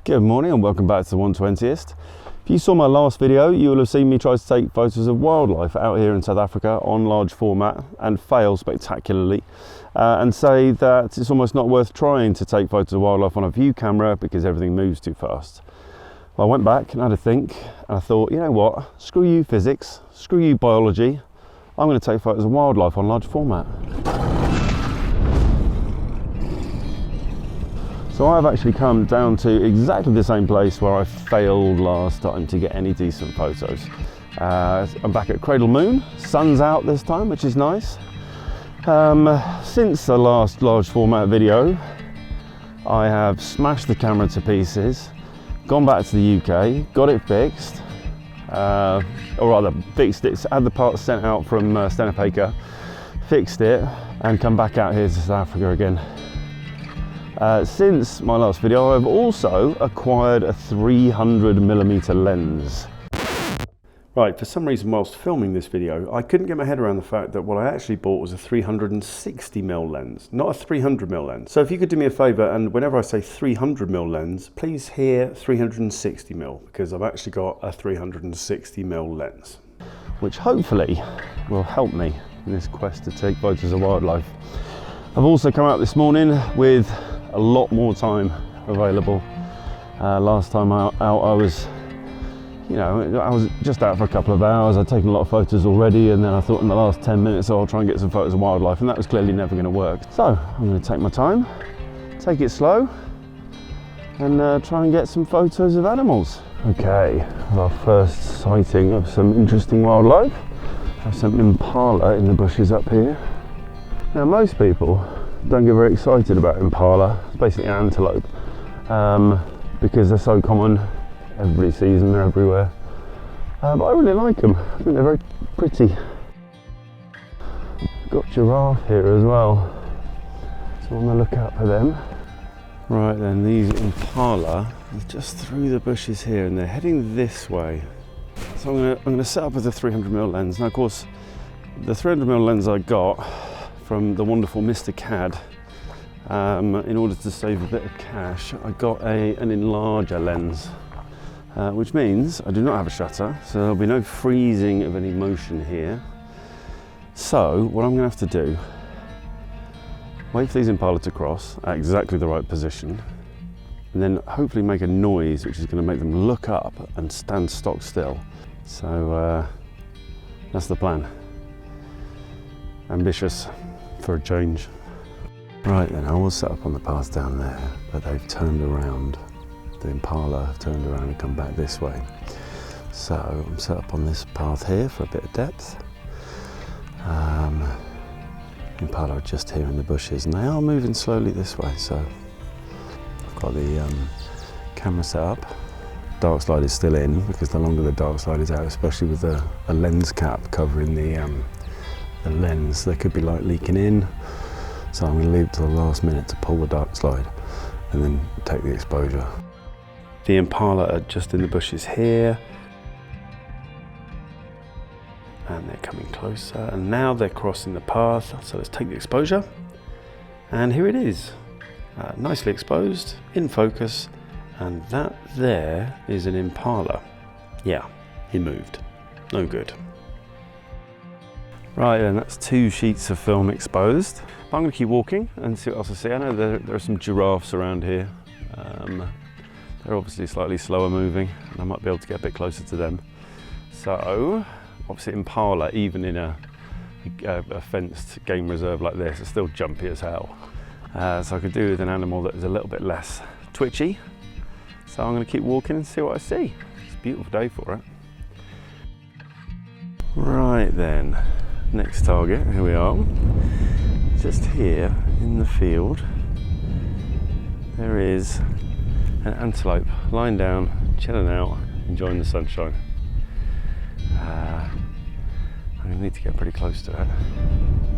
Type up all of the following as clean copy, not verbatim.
Good morning and welcome back to the 120th. If you saw my last video, you will have seen me try to take photos of wildlife out here in South Africa on large format and fail spectacularly, and say that it's almost not worth trying to take photos of wildlife on a view camera because everything moves too fast. Well, I went back and had a think and I thought, you know what, screw you physics, screw you biology, I'm going to take photos of wildlife on large format. So I've actually come down to exactly the same place where I failed last time to get any decent photos. I'm back at Cradle Moon, sun's out this time, which is nice. Since the last large format video, I have smashed the camera to pieces, gone back to the UK, got it fixed, or rather fixed it, had the parts sent out from Stenopeika, fixed it, and come back out here to South Africa again. Since my last video, I've also acquired a 300mm lens. Right, for some reason whilst filming this video, I couldn't get my head around the fact that what I actually bought was a 360mm lens, not a 300mm lens. So if you could do me a favour, and whenever I say 300mm lens, please hear 360mm, because I've actually got a 360mm lens, which hopefully will help me in this quest to take photos of wildlife. I've also come out this morning with a lot more time available. Last time out I was, I was just out for a couple of hours. I'd taken a lot of photos already, and then I thought in the last 10 minutes, I'll try and get some photos of wildlife, and that was clearly never going to work. So I'm going to take my time, take it slow, and try and get some photos of animals. Okay, our first sighting of some interesting wildlife. There's some impala in the bushes up here. Now most people don't get very excited about impala. It's basically antelope, because they're so common. Everybody sees them, they're everywhere. But I really like them. I think they're very pretty. Got giraffe here as well, so on the lookout for them. Right then, these impala are just through the bushes here, and they're heading this way. So I'm going to set up with a 300mm lens. Now, of course, the 300mm lens I got from the wonderful Mr. Cad, in order to save a bit of cash, I got an enlarger lens, which means I do not have a shutter, so there'll be no freezing of any motion here. So what I'm going to have to do, wait for these impala to cross at exactly the right position, and then hopefully make a noise which is going to make them look up and stand stock still. So that's the plan. Ambitious for a change. Right then, I was set up on the path down there, but they've turned around. The impala have turned around and come back this way. So I'm set up on this path here for a bit of depth. Impala are just here in the bushes, and they are moving slowly this way. So I've got the camera set up. Dark slide is still in, because the longer the dark slide is out, especially with a lens cap covering the lens, there could be light leaking in. So I'm going to leave it to the last minute to pull the dark slide and then take the exposure. The impala are just in the bushes here, and they're coming closer, and now they're crossing the path. So let's take the exposure, and here it is, nicely exposed, in focus, and that there is an impala. Yeah, he moved, no good. Right, and that's 2 sheets of film exposed. I'm going to keep walking and see what else I see. I know there are some giraffes around here. They're obviously slightly slower moving, and I might be able to get a bit closer to them. So, obviously impala, even in a fenced game reserve like this, are still jumpy as hell. So I could do with an animal that is a little bit less twitchy. So I'm going to keep walking and see what I see. It's a beautiful day for it. Right then. Next target, here we are. Just here in the field, there is an antelope lying down, chilling out, enjoying the sunshine. I'm going to need to get pretty close to it,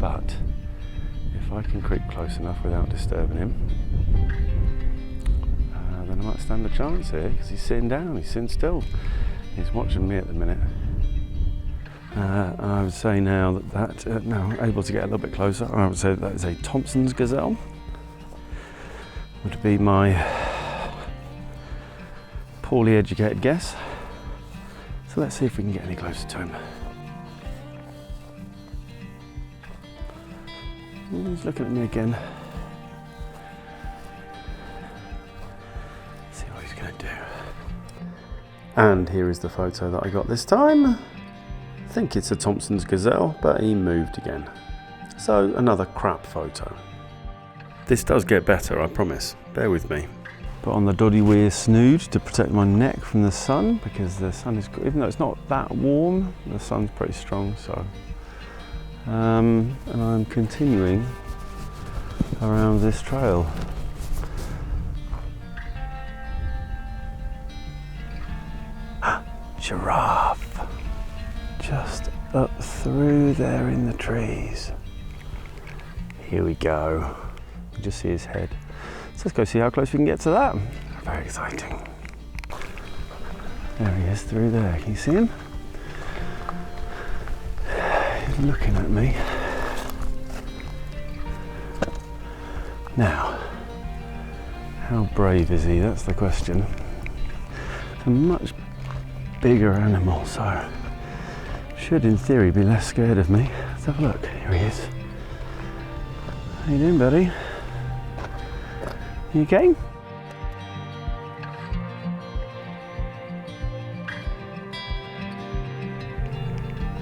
but if I can creep close enough without disturbing him, then I might stand a chance here, because he's sitting down, he's sitting still. He's watching me at the minute. I would say now that now able to get a little bit closer, I would say that is a Thompson's gazelle. Would be my poorly educated guess. So let's see if we can get any closer to him. He's looking at me again. See what he's going to do. And here is the photo that I got this time. I think it's a Thompson's gazelle, but he moved again. So another crap photo. This does get better, I promise. Bear with me. Put on the Doddy Weir snood to protect my neck from the sun, because the sun is, even though it's not that warm, the sun's pretty strong. So, and I'm continuing around this trail. Giraffe, just up through there in the trees. Here we go. You can just see his head. So let's go see how close we can get to that. Very exciting. There he is through there. Can you see him? He's looking at me. Now, how brave is he? That's the question. It's a much bigger animal, so should in theory be less scared of me. Let's have a look. Here he is. How you doing, buddy? You okay?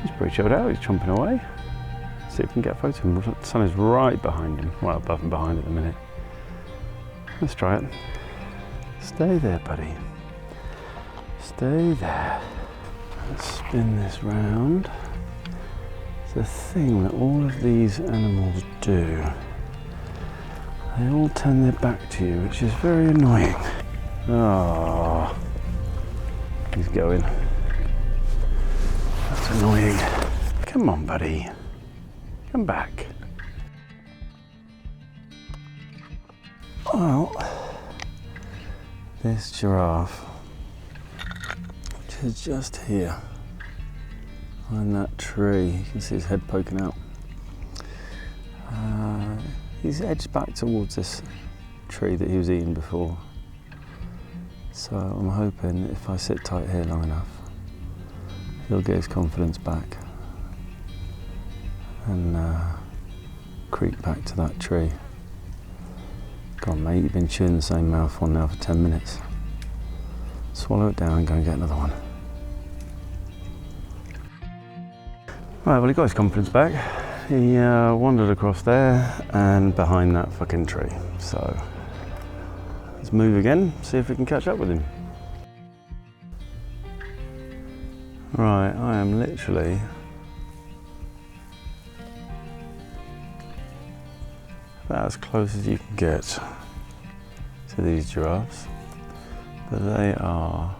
He's pretty chilled out. He's chomping away. See if we can get a photo of him. The sun is right behind him. Well, above and behind at the minute. Let's try it. Stay there, buddy. Stay there. Let's spin this round. It's a thing that all of these animals do. They all turn their back to you, which is very annoying. Oh, he's going. That's annoying. Come on, buddy. Come back. Well, this giraffe, which is just here, on that tree. You can see his head poking out. He's edged back towards this tree that he was eating before. So I'm hoping if I sit tight here long enough, he'll get his confidence back and creep back to that tree. God, mate, you've been chewing the same mouthful now for 10 minutes. Swallow it down and go and get another one. Right, well, he got his confidence back. He wandered across there and behind that fucking tree. So let's move again, see if we can catch up with him. Right, I am literally about as close as you can get to these giraffes, but they are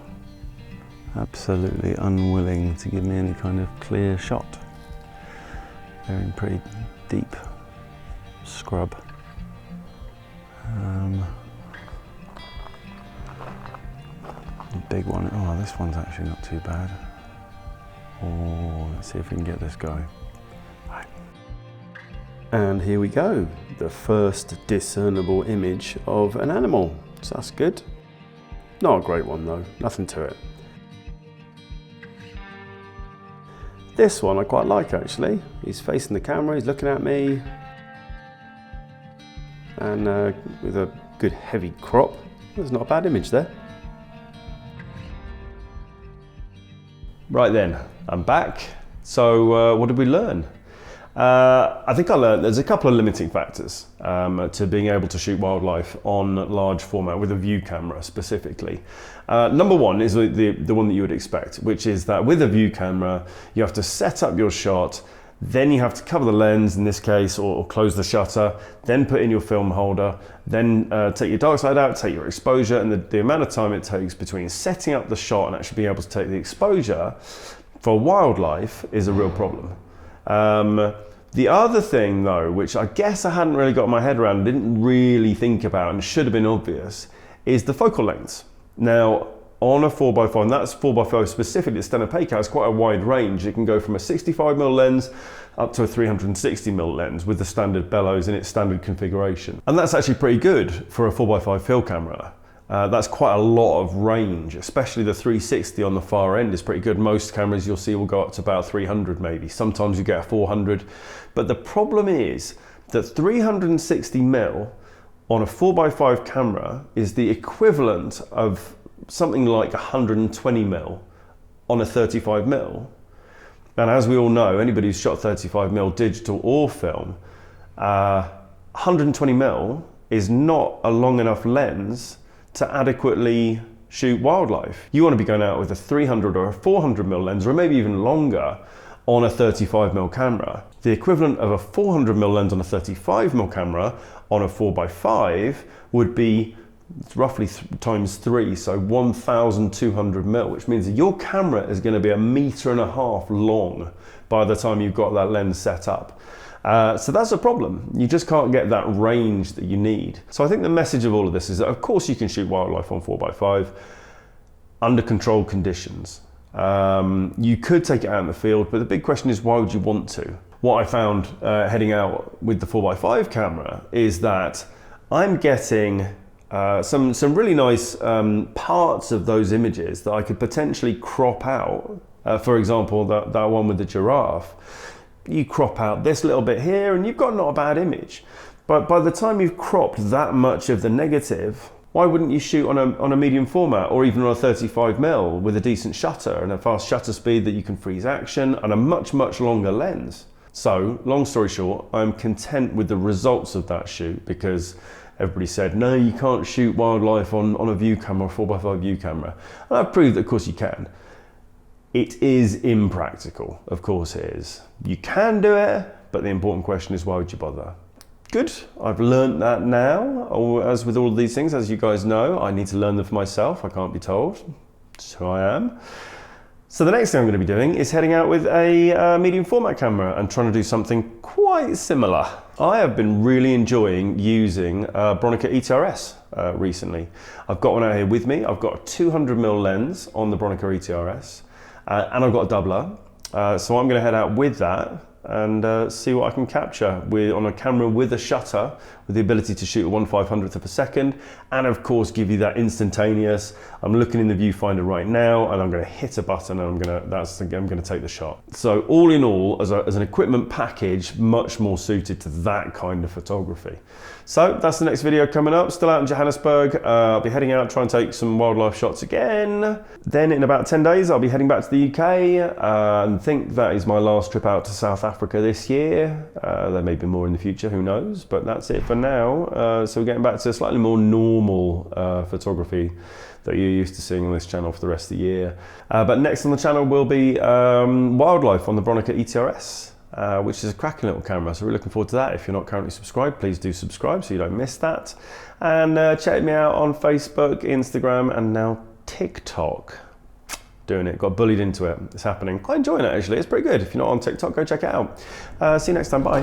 absolutely unwilling to give me any kind of clear shot. They're in pretty deep scrub. The big one, oh, this one's actually not too bad. Oh, let's see if we can get this going. Right. And here we go, the first discernible image of an animal. So that's good. Not a great one though, nothing to it. This one I quite like actually. He's facing the camera, he's looking at me. And with a good heavy crop. There's not a bad image there. Right then, I'm back. So what did we learn? I think I learned there's a couple of limiting factors to being able to shoot wildlife on large format with a view camera specifically. Number one is the one that you would expect, which is that with a view camera, you have to set up your shot, then you have to cover the lens in this case, or close the shutter, then put in your film holder, then take your dark side out, take your exposure, and the amount of time it takes between setting up the shot and actually being able to take the exposure for wildlife is a real problem. The other thing though, which I guess I hadn't really got my head around, didn't really think about and should have been obvious, is the focal lengths. Now, on a 4x5, and that's 4x5 specifically, the Stenopeika has quite a wide range. It can go from a 65mm lens up to a 360mm lens with the standard bellows in its standard configuration. And that's actually pretty good for a 4x5 field camera. That's quite a lot of range, especially the 360 on the far end is pretty good. Most cameras you'll see will go up to about 300 maybe. Sometimes you get a 400. But the problem is that 360mm on a 4x5 camera is the equivalent of something like 120mm on a 35mm. And as we all know, anybody who's shot 35mm digital or film, 120mm is not a long enough lens to adequately shoot wildlife. You want to be going out with a 300 or a 400mm lens, or maybe even longer, on a 35mm camera. The equivalent of a 400mm lens on a 35mm camera on a 4x5 would be roughly times 3, so 1200mm, which means that your camera is going to be 1.5 meters long by the time you've got that lens set up. So that's a problem. You just can't get that range that you need. So I think the message of all of this is that of course you can shoot wildlife on 4x5 under controlled conditions. You could take it out in the field, but the big question is, why would you want to? What I found heading out with the 4x5 camera is that I'm getting some really nice parts of those images that I could potentially crop out. For example, that one with the giraffe. You crop out this little bit here and you've got not a bad image. But by the time you've cropped that much of the negative, why wouldn't you shoot on a medium format, or even on a 35mm with a decent shutter and a fast shutter speed that you can freeze action and a much longer lens? So, long story short, I'm content with the results of that shoot, because everybody said, no, you can't shoot wildlife on a view camera, a 4x5 view camera. And I've proved that of course you can. It is impractical, of course it is. You can do it, but the important question is, why would you bother? Good, I've learned that now. As with all of these things, as you guys know, I need to learn them for myself. I can't be told. So I am. So the next thing I'm going to be doing is heading out with a medium format camera and trying to do something quite similar. I have been really enjoying using Bronica ETRS recently. I've got one out here with me. I've got a 200mm lens on the Bronica ETRS. And I've got a doubler, so I'm going to head out with that and see what I can capture on a camera with a shutter, with the ability to shoot at 1/500th of a second, and of course give you that instantaneous. I'm looking in the viewfinder right now, and I'm going to hit a button, and I'm going to take the shot. So all in all, as an equipment package, much more suited to that kind of photography. So that's the next video coming up. Still out in Johannesburg. I'll be heading out, trying to take some wildlife shots again. Then in about 10 days, I'll be heading back to the UK, and think that is my last trip out to South Africa this year. There may be more in the future, who knows, but that's it for now. So we're getting back to slightly more normal photography that you're used to seeing on this channel for the rest of the year. But next on the channel will be wildlife on the Bronica ETRS. Which is a cracking little camera, so we're looking forward to that. If you're not currently subscribed, please do subscribe so you don't miss that. And check me out on Facebook, Instagram, and now TikTok. Doing it, got bullied into it. It's happening. Quite enjoying it actually, it's pretty good. If you're not on TikTok, go check it out. See you next time, bye.